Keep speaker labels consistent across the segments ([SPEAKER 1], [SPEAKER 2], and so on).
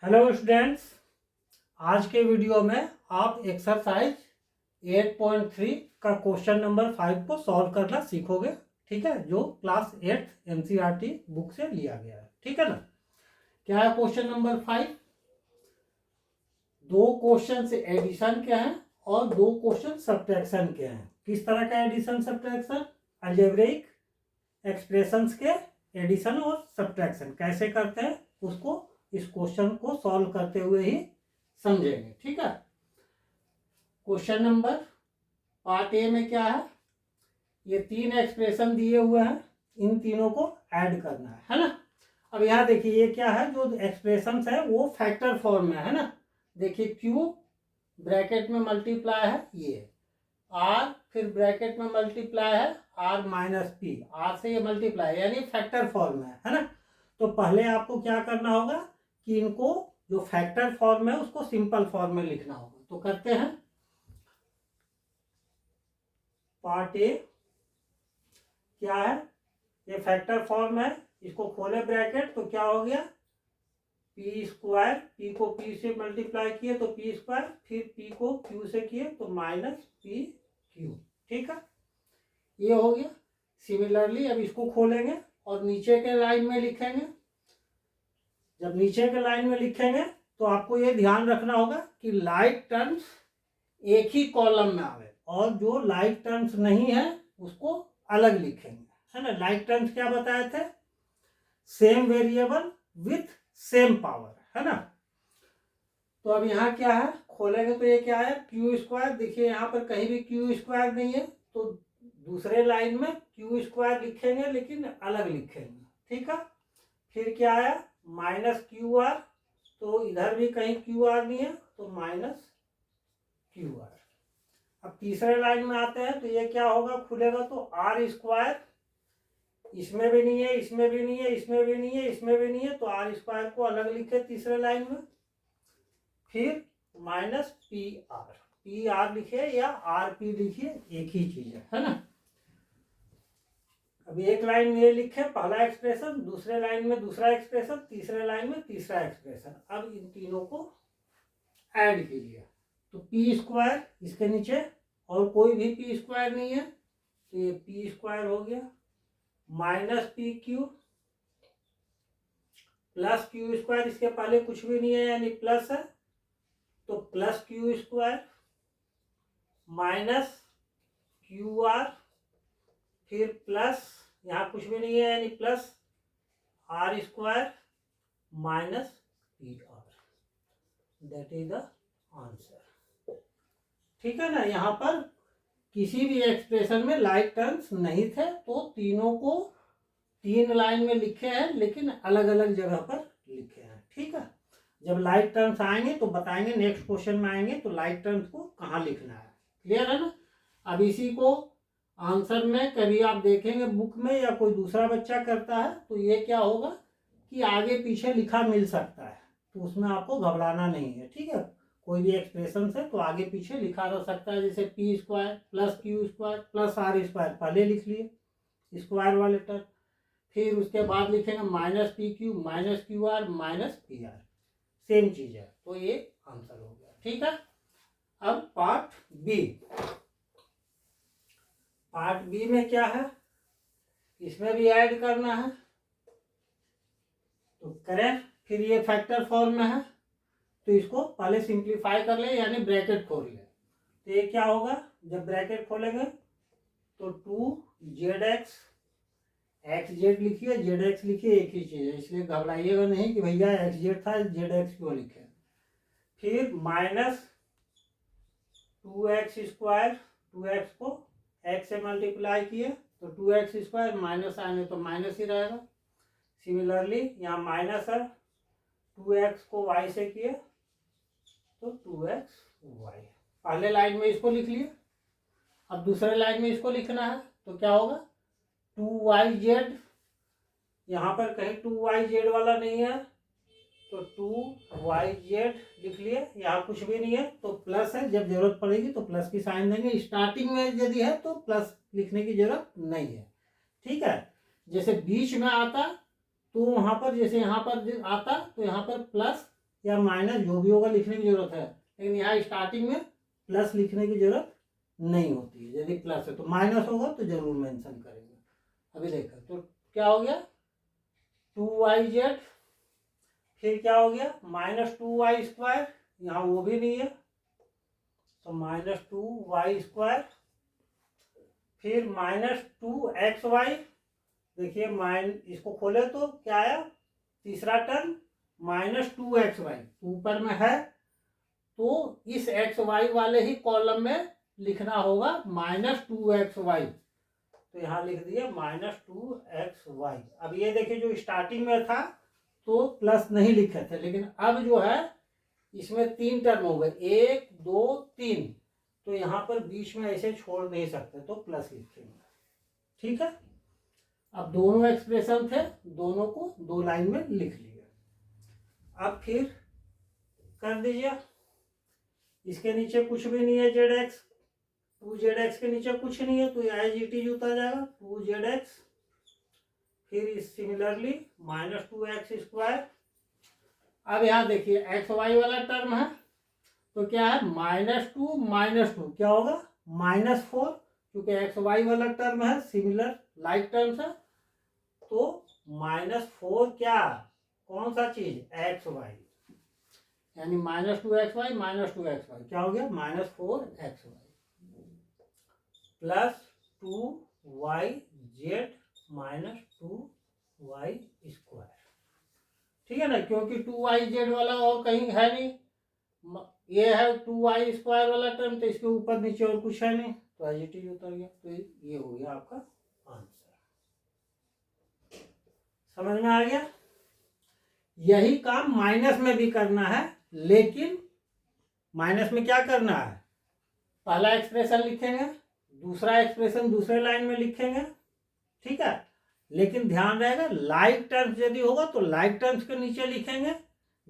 [SPEAKER 1] Hello students, आज के video में आप एक्सरसाइज 8.3 का क्वेश्चन नंबर 5 को सॉल्व करना सीखोगे। ठीक है, जो क्लास 8 एनसीईआरटी बुक से लिया गया है। ठीक है ना। क्या है क्वेश्चन नंबर 5? दो क्वेश्चन से एडिशन के हैं और दो क्वेश्चन सब्ट्रैक्शन के हैं। किस तरह का एडिशन सब्ट्रैक्शन? अलजेब्रिक एक्सप्रेशंस के एडिशन और सब्ट्रैक्शन कैसे करते हैं उसको इस क्वेश्चन को सॉल्व करते हुए ही समझेंगे। ठीक है। क्वेश्चन नंबर पार्ट ए में क्या है? ये तीन एक्सप्रेशन दिए हुए हैं, इन तीनों को ऐड करना है ना। अब यहाँ देखिए ये क्या है, जो एक्सप्रेशंस है वो फैक्टर फॉर्म में है ना। देखिए क्यू ब्रैकेट में मल्टीप्लाई है, ये आर फिर ब्रैकेट में मल्टीप्लाई है आर माइनस पी, आर से ये मल्टीप्लाई यानी फैक्टर फॉर्म है ना। तो पहले आपको क्या करना होगा कि इनको जो फैक्टर फॉर्म है उसको सिंपल फॉर्म में लिखना होगा। तो करते हैं। पार्ट ए क्या है? ये फैक्टर फॉर्म है, इसको खोले ब्रैकेट तो क्या हो गया, पी स्क्वायर, पी को पी से मल्टीप्लाई किए तो पी स्क्वायर, फिर पी को क्यू से किए तो माइनस पी क्यू। ठीक है, ये हो गया। सिमिलरली अब इसको खोलेंगे और नीचे के लाइन में लिखेंगे। जब नीचे के लाइन में लिखेंगे तो आपको ये ध्यान रखना होगा कि लाइक टर्म्स एक ही कॉलम में आवे और जो लाइक टर्म्स नहीं है उसको अलग लिखेंगे, है ना। लाइक टर्म्स क्या बताए थे? Same variable with same power, है ना। तो अब यहाँ क्या है, खोलेंगे तो ये क्या है, क्यू स्क्वायर। देखिए यहाँ पर कहीं भी क्यू स्क्वायर नहीं है तो दूसरे लाइन में क्यू स्क्वायर लिखेंगे लेकिन अलग लिखेंगे। ठीक है। फिर क्या है, माइनस क्यू आर, तो इधर भी कहीं क्यू आर नहीं है तो माइनस क्यू आर। अब तीसरे लाइन में आते हैं तो ये क्या होगा, खुलेगा तो आर स्क्वायर, इसमें भी नहीं है, इसमें भी नहीं है, इसमें भी नहीं है, इसमें भी नहीं है, तो आर स्क्वायर को अलग लिखे तीसरे लाइन में। फिर माइनस पी आर लिखे या आर पी लिखिए, एक ही चीज है ना। अब एक लाइन में ये लिखे पहला एक्सप्रेशन, दूसरे लाइन में दूसरा एक्सप्रेशन, तीसरे लाइन में तीसरा एक्सप्रेशन। अब इन तीनों को ऐड कीजिए तो पी स्क्वायर इसके नीचे और कोई भी पी स्क्वायर नहीं है तो ये पी स्क्वायर हो गया, minus P Q plus q square, इसके पहले कुछ भी नहीं है यानी प्लस है तो plus q square minus q r, फिर प्लस यहाँ कुछ भी नहीं है यानी plus r square minus p r. That is the answer. ठीक है ना। यहाँ पर किसी भी एक्सप्रेशन में लाइक टर्म्स नहीं थे तो तीनों को तीन लाइन में लिखे हैं लेकिन अलग अलग जगह पर लिखे हैं। ठीक है। जब लाइक टर्म्स आएंगे तो बताएंगे, नेक्स्ट क्वेश्चन में आएंगे तो लाइक टर्म्स को कहाँ लिखना है। क्लियर है ना। अब इसी को आंसर में कभी आप देखेंगे बुक में या कोई दूसरा बच्चा करता है तो ये क्या होगा कि आगे पीछे लिखा मिल सकता है, तो उसमें आपको घबराना नहीं है। ठीक है। कोई भी एक्सप्रेशन है तो आगे पीछे लिखा रह सकता है, जैसे p square plus q square plus r square पहले लिख लिए स्क्वायर वाले टर्म, फिर उसके बाद लिखेंगे minus P Q minus q are minus p are, same चीज है, तो ये आंसर हो गया। ठीक है। अब पार्ट बी। पार्ट बी में क्या है, इसमें भी ऐड करना है तो करें। फिर ये फैक्टर फॉर्म में है तो इसको पहले सिंप्लीफाई कर ले यानी ब्रैकेट खोल ले। तो ये क्या होगा, जब ब्रैकेट खोलेंगे तो 2zx, एक्स जेड लिखिए जेड एक्स लिखिए, एक ही चीज है, इसलिए घबराइएगा नहीं कि भैया एक्स जेड था जेड एक्स क्यों लिखे। फिर माइनस 2x स्क्वायर, 2x को x से मल्टीप्लाई किए तो 2x स्क्वायर, माइनस आने तो माइनस ही रहेगा। सिमिलरली यहाँ माइनस है, 2x को y से किए तो 2xy। पहले लाइन में इसको लिख लिए, अब दूसरे लाइन में इसको लिखना है तो क्या होगा 2yz, यहाँ पर कहीं 2yz वाला नहीं है तो 2yz लिख लिए, यहाँ कुछ भी नहीं है तो प्लस है, जब जरूरत पड़ेगी तो प्लस की साइन देंगे। स्टार्टिंग में यदि है तो प्लस लिखने की जरूरत नहीं है। ठीक है। जैसे बीच में आता तो वहां पर, जैसे यहाँ पर आता तो यहाँ पर प्लस या माइनस जो भी होगा लिखने की जरूरत है, लेकिन यहाँ स्टार्टिंग में प्लस लिखने की जरूरत नहीं होती है। यदि प्लस है तो माइनस होगा तो जरूर मेंशन करेंगे। अभी देखो तो क्या हो गया 2yz, फिर क्या हो गया -2y², यहाँ वो भी नहीं है तो -2y², फिर -2xy, देखिए इसको खोले तो क्या आया तीसरा टर्म -2xy, ऊपर में है तो इस xy वाले ही कॉलम में लिखना होगा -2xy, तो यहाँ लिख दिया -2xy। अब ये देखिए जो स्टार्टिंग में था तो प्लस नहीं लिखे थे, लेकिन अब जो है इसमें 3 टर्म हो गए 1 2 3, तो यहाँ पर बीच में ऐसे छोड़ नहीं सकते तो प्लस लिखेंगे। ठीक है, अब दोनों एक्सप्रेशन थे, दोनों को 2 लाइन में लिख लिया। अब फिर कर दीजिए, इसके नीचे कुछ भी नहीं है zx, 2zx के नीचे कुछ नहीं है तो एज इट इज उतर जाएगा 2zx, फिर सिमिलरली -2x²। अब यहाँ देखिए एक्स वाई वाला टर्म है तो क्या है -2 क्या होगा -4, क्योंकि एक्स वाई वाला टर्म है सिमिलर लाइक टर्म्स है, तो -4 क्या कौन सा चीज एक्स वाई, यानी -2xy क्या हो गया -4xy प्लस 2yz -2y²। ठीक है ना, क्योंकि 2yz वाला और कहीं है नहीं, ये है 2y² वाला टर्म, तो इसके ऊपर नीचे और कुछ है नहीं तो एज इट इज उतर गया, तो ये हो गया आपका आंसर। समझ में आ गया। यही काम माइनस में भी करना है, लेकिन माइनस में क्या करना है, पहला एक्सप्रेशन लिखेंगे, दूसरा एक्सप्रेशन दूसरे लाइन में लिखेंगे। ठीक है, लेकिन ध्यान रहेगा लाइक टर्म्स यदि होगा तो लाइक टर्म्स के नीचे लिखेंगे,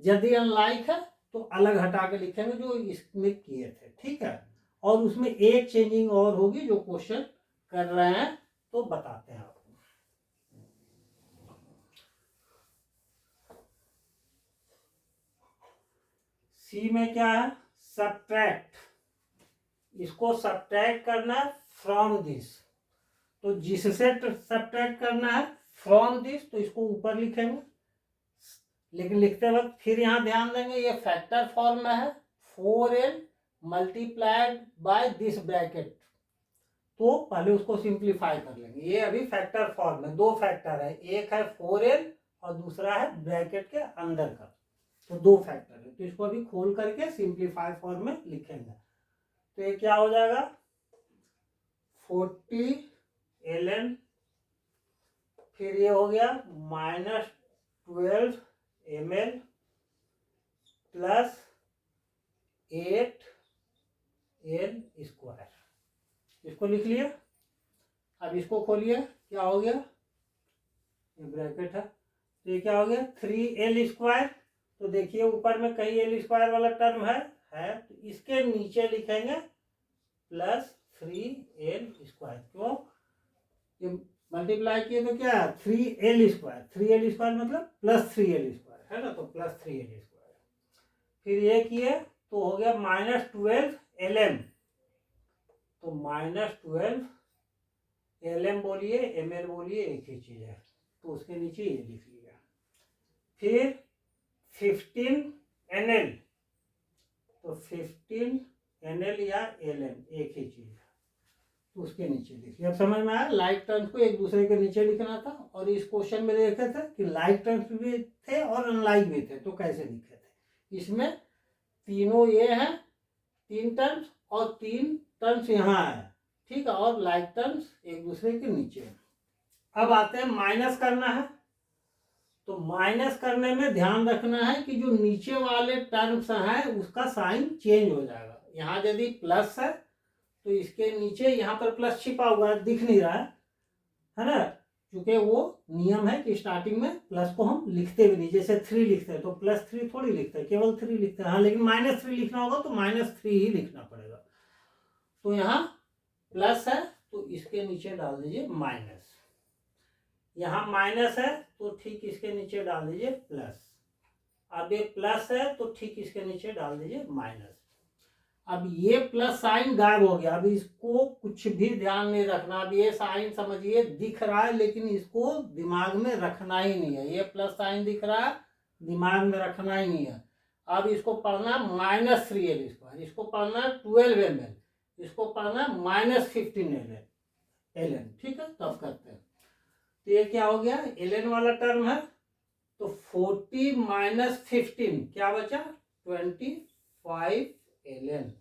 [SPEAKER 1] यदि अनलाइक है तो अलग हटा के लिखेंगे जो इसमें किए थे। ठीक है, और उसमें एक चेंजिंग और होगी जो क्वेश्चन कर रहे हैं तो बताते हैं आपको। सी में क्या है सब्ट्रैक्ट, इसको सब्ट्रैक्ट करना है फ्रॉम दिस, तो जिससे सब्ट्रैक्ट करना है फ्रॉम दिस तो इसको ऊपर लिखेंगे, लेकिन लिखते वक्त फिर यहाँ ध्यान देंगे ये फैक्टर फॉर्म में है 4n multiplied by this bracket, तो पहले उसको सिंप्लीफाई कर लेंगे। ये अभी फैक्टर फॉर्म में 2 फैक्टर है, एक है 4n और दूसरा है ब्रैकेट के अंदर का, तो 2 फैक्टर है, तो इसको अभी खोल करके सिंप्लीफाई फॉर्म में लिखेंगे। तो ये क्या हो जाएगा 40ln, फिर ये हो गया -12 ml प्लस 8l², इसको लिख लिया। अब इसको खोलिए, क्या हो गया ये ब्रैकेट है तो ये क्या हो गया 3l², तो देखिए ऊपर में कहीं l² वाला टर्म है तो इसके नीचे लिखेंगे प्लस 3l², क्यों ये मल्टीप्लाई किए तो क्या है 3l² मतलब प्लस 3l² है ना, तो प्लस 3l²। फिर ये किए तो हो गया -12lm, तो -12lm बोलिए ml बोलिए एक ही चीज है, तो उसके नीचे ये लिख लिया। फिर 15nl, तो 15nl या lm एक ही चीज है, तो उसके नीचे लिखिए। अब समझ में आया, लाइक टर्म्स को एक दूसरे के नीचे लिखना था, और इस क्वेश्चन में देखे थे कि लाइक टर्म्स भी थे और अनलाइक भी थे, तो कैसे लिखे थे। इसमें तीनों ये हैं 3 टर्म्स और 3 टर्म्स यहाँ है, ठीक है, और लाइक टर्म्स एक दूसरे के नीचे है। अब आते हैं माइनस करना है, तो माइनस करने में ध्यान रखना है कि जो नीचे वाले टर्म्स हैं उसका साइन चेंज हो जाएगा। यहाँ यदि प्लस है तो इसके नीचे यहाँ पर प्लस छिपा हुआ है, दिख नहीं रहा है ना, क्योंकि वो नियम है कि स्टार्टिंग में प्लस को हम लिखते भी नहीं, जैसे 3 लिखते हैं तो +3 थोड़ी लिखते हैं, केवल 3 लिखते हैं। हाँ, लेकिन -3 लिखना होगा तो -3 ही लिखना पड़ेगा। तो यहाँ प्लस है तो इसके नीचे डाल दीजिए माइनस, यहाँ माइनस है तो ठीक इसके नीचे डाल दीजिए प्लस, अब ये प्लस है तो ठीक इसके नीचे डाल दीजिए माइनस। अब ये प्लस साइन गायब हो गया, अब इसको कुछ भी ध्यान नहीं रखना। अब ये साइन समझिए दिख रहा है लेकिन इसको दिमाग में रखना ही नहीं है। ये प्लस साइन दिख रहा है, दिमाग में रखना ही नहीं है। अब इसको पढ़ना -3l², इसको पढ़ना 12ml, इसको पढ़ना -15ln। ठीक है, तब करते हैं। तो ये क्या हो गया, ln वाला टर्म है तो 40 - 15 क्या बचा 25ln,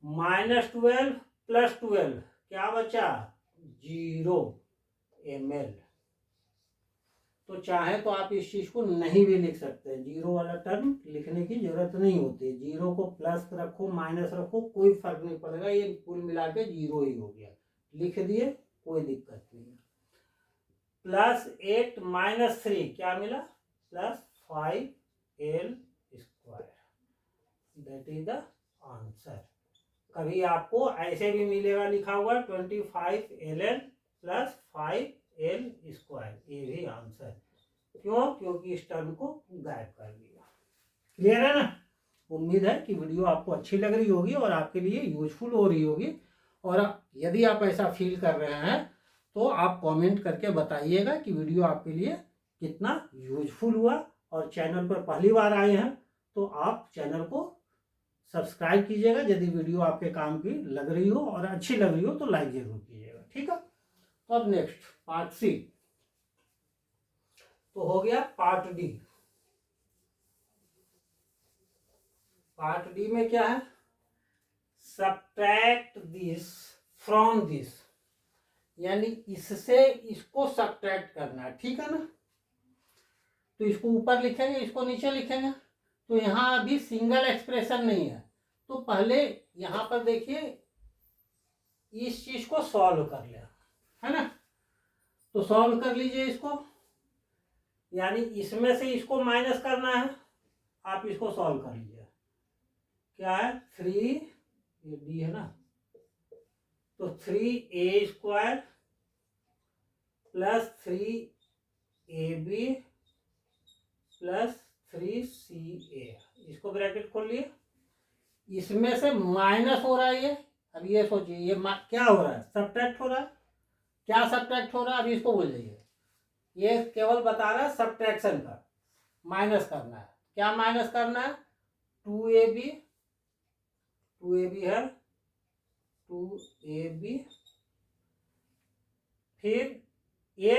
[SPEAKER 1] -12 + 12 क्या बचा 0ml। तो चाहे तो आप इस चीज को नहीं भी लिख सकते हैं, 0 वाला टर्म लिखने की जरूरत नहीं होती। 0 को प्लस रखो माइनस रखो कोई फर्क नहीं पड़ेगा, ये कुल मिला के 0 ही हो गया। लिख दिए, कोई दिक्कत नहीं है। +8 - 3 क्या मिला +5l², that is the answer. कभी आपको ऐसे भी मिलेगा लिखा हुआ 25ln + 5l², ये भी आंसर। क्यों, क्योंकि इस टर्म को गायब कर दिया। क्लियर है ना। उम्मीद है कि वीडियो आपको अच्छी लग रही होगी और आपके लिए यूजफुल हो रही होगी। और यदि आप ऐसा फील कर रहे हैं तो आप कमेंट करके बताइएगा कि वीडियो आपके लिए कितना यूजफुल हुआ। और चैनल पर पहली बार आए हैं तो आप चैनल को सब्सक्राइब कीजिएगा। यदि वीडियो आपके काम की लग रही हो और अच्छी लग रही हो तो लाइक जरूर कीजिएगा। ठीक है, तो अब नेक्स्ट पार्ट सी तो हो गया। पार्ट डी, पार्ट डी में क्या है, सब्ट्रैक्ट दिस फ्रॉम दिस, यानी इससे इसको सब्ट्रैक्ट करना है। ठीक है ना। तो इसको ऊपर लिखेंगे, इसको नीचे लिखेंगे। तो यहाँ अभी सिंगल एक्सप्रेशन नहीं है, तो पहले यहाँ पर देखिए इस चीज को सॉल्व कर लिया है ना। तो सॉल्व कर लीजिए इसको, यानी इसमें से इसको माइनस करना है। आप इसको सॉल्व कर लीजिए। क्या है 3, ये डी है ना, तो 3a² + 3ab + 3ca, इसको ब्रैकेट खोल लिए। इसमें से माइनस हो रहा है ये। अब ये सोचिए ये क्या हो रहा है, सब्ट्रैक्ट हो रहा है। क्या सब्ट्रैक्ट हो रहा है, अभी इसको भूल जाइए। ये केवल बता रहा है सब्ट्रैक्शन का, माइनस करना है। क्या माइनस करना है 2ab है 2ab, फिर ये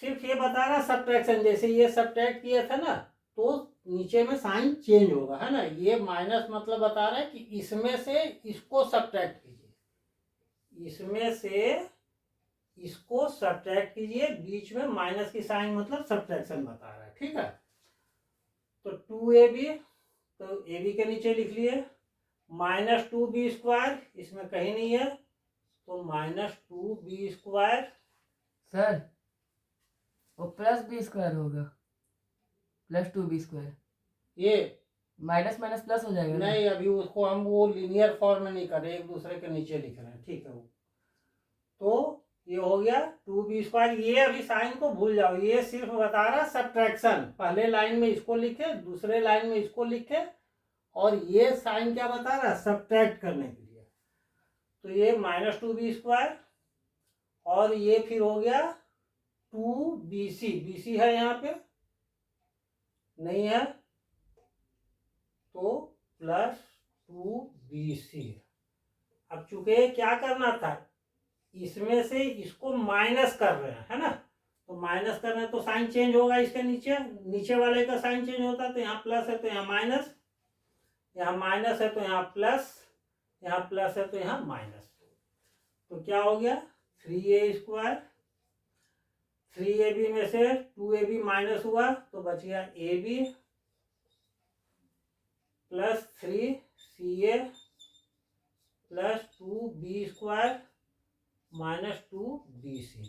[SPEAKER 1] सिर्फ ये बता रहा सब्ट्रैक्शन। जैसे ये सब्ट्रैक्ट किया था ना तो नीचे में साइन चेंज होगा है ना। ये माइनस मतलब बता रहा है कि इसमें से इसको सब्ट्रैक्ट कीजिए, इसमें से इसको सब्ट्रैक्ट कीजिए। बीच में माइनस की साइन मतलब सब्ट्रैक्शन बता रहा है। ठीक है, तो 2ab, तो ab के नीचे लिख लिए। -2b², इसमें कहीं नहीं है तो -2b²।
[SPEAKER 2] सर वो +b² होगा, +2b²।
[SPEAKER 1] ये
[SPEAKER 2] माइनस माइनस प्लस हो जाएगा ना?
[SPEAKER 1] नहीं, अभी उसको हम वो लीनियर फॉर्म में नहीं कर रहे, एक दूसरे के नीचे लिख रहे हैं। ठीक है, वो तो ये हो गया 2b²। ये अभी साइन को भूल जाओ, ये सिर्फ बता रहा सब्ट्रैक्शन। पहले लाइन में इसको लिखे, दूसरे लाइन में इसको लिखे, और ये साइन क्या बता रहा सब्ट्रैक्ट करने के लिए। तो ये -2b², और ये फिर हो गया 2bc, bc है यहाँ पे नहीं है तो +2bc। अब चूंकि क्या करना था, इसमें से इसको माइनस कर रहे हैं है ना, तो माइनस कर रहे हैं तो साइन चेंज होगा। इसके नीचे वाले का साइन चेंज होता है। तो यहाँ प्लस है तो यहाँ माइनस, यहाँ माइनस है तो यहाँ प्लस, यहाँ प्लस है तो यहाँ माइनस। तो क्या हो गया 3a², 3ab में से 2ab माइनस हुआ तो बच गया ab + 3ca + 2b² -2bc।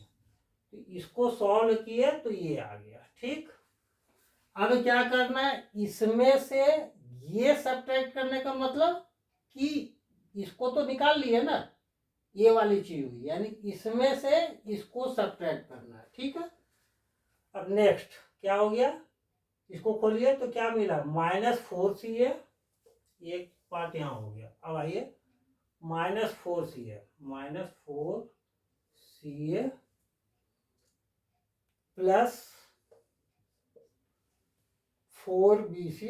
[SPEAKER 1] तो इसको सॉल्व किए तो ये आ गया। ठीक, अब क्या करना है, इसमें से ये सब्ट्रैक्ट करने का मतलब कि इसको तो निकाल लिए ना, ये वाली चीज हुई, यानी इसमें से इसको सब्ट्रैक्ट करना है। ठीक है, अब नेक्स्ट क्या हो गया इसको खोलिए तो क्या मिला, -4CA, एक पार्ट यहाँ हो गया। अब आइए -4CA plus 4BC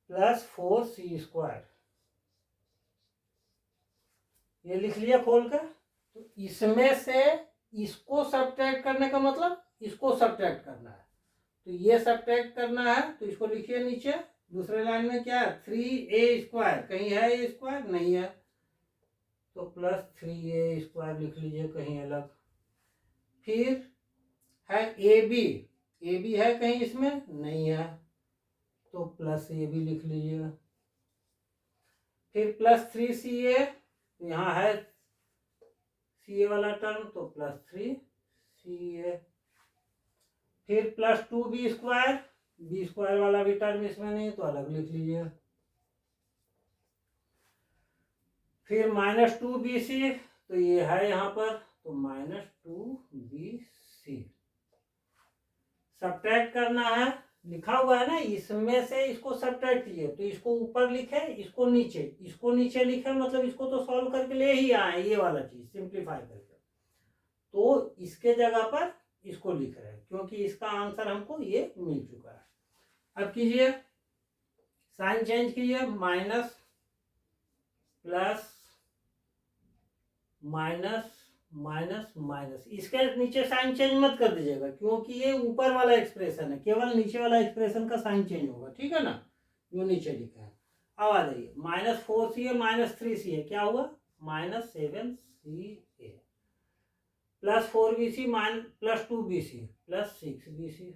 [SPEAKER 1] plus 4C², ये लिख लिया खोल कर। तो इसमें से इसको सब्ट्रैक्ट करने का मतलब इसको सब्ट्रैक्ट करना है, तो ये सब्ट्रैक्ट करना है, तो इसको लिखिए नीचे दूसरे लाइन में क्या है, 3A², कहीं है A² नहीं है, तो प्लस 3A² लिख लीजिए कहीं अलग। फिर है AB है कहीं इसमें नहीं है, तो प्लस AB लिख लीजिएगा। फिर प्लस 3CA, यहाँ है CA वाला टर्म, तो प्लस 3CA। फिर प्लस 2B², B² वाला भी टर्म इसमें नहीं, तो अलग लिख लीजिए। फिर -2BC, तो ये है यहाँ पर, तो -2BC सब्ट्रैक्ट करना है, लिखा हुआ है ना, इसमें से इसको सब्ट्रैक्ट कीजिए, तो इसको ऊपर लिखे, इसको नीचे लिखे, मतलब इसको तो सॉल्व करके ले ही आए, ये वाला चीज सिंप्लीफाई करके, तो इसके जगह पर इसको लिख रहे हैं, क्योंकि इसका आंसर हमको ये मिल चुका है। अब कीजिए, साइन चेंज कीजिए, minus plus minus minus minus, इसके नीचे साइन चेंज मत कर दीजिएगा, क्योंकि ये ऊपर वाला एक्सप्रेशन है, केवल नीचे वाला एक्सप्रेशन का साइन चेंज होगा, ठीक है ना, जो नीचे लिखा है। अब आ जाइए, -4CA -3CA क्या हुआ, -7CA plus 4BC plus 2BC plus 6BC,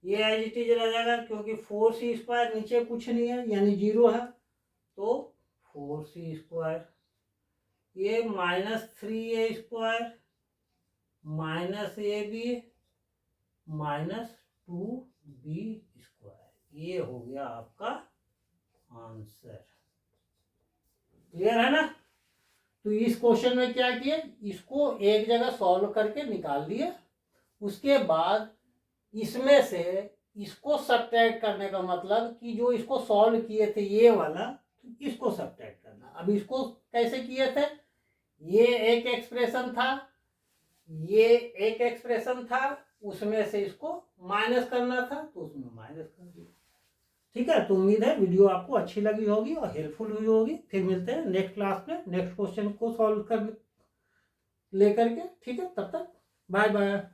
[SPEAKER 1] ये एज इट इज रह जाएगा, क्योंकि 4C² नीचे कुछ नहीं है यानी 0 है, तो 4C², ये -3A² -AB -2B², ये हो गया आपका आंसर। क्लियर है ना। तो इस क्वेश्चन में क्या किए, इसको एक जगह सॉल्व करके निकाल दिए, उसके बाद इसमें से इसको सब्ट्रैक्ट करने का मतलब कि जो इसको सॉल्व किए थे ये वाला, इसको सब्ट्रैक्ट करना। अब इसको कैसे किए थे, ये एक एक्सप्रेशन था, ये एक एक्सप्रेशन था, उसमें से इसको माइनस करना था, तो उसमें माइनस कर दिया। ठीक है, तो उम्मीद है वीडियो आपको अच्छी लगी होगी और हेल्पफुल हुई होगी। फिर मिलते हैं नेक्स्ट क्लास में नेक्स्ट क्वेश्चन को सॉल्व कर लेकर के। ठीक है, तब तक बाय बाय।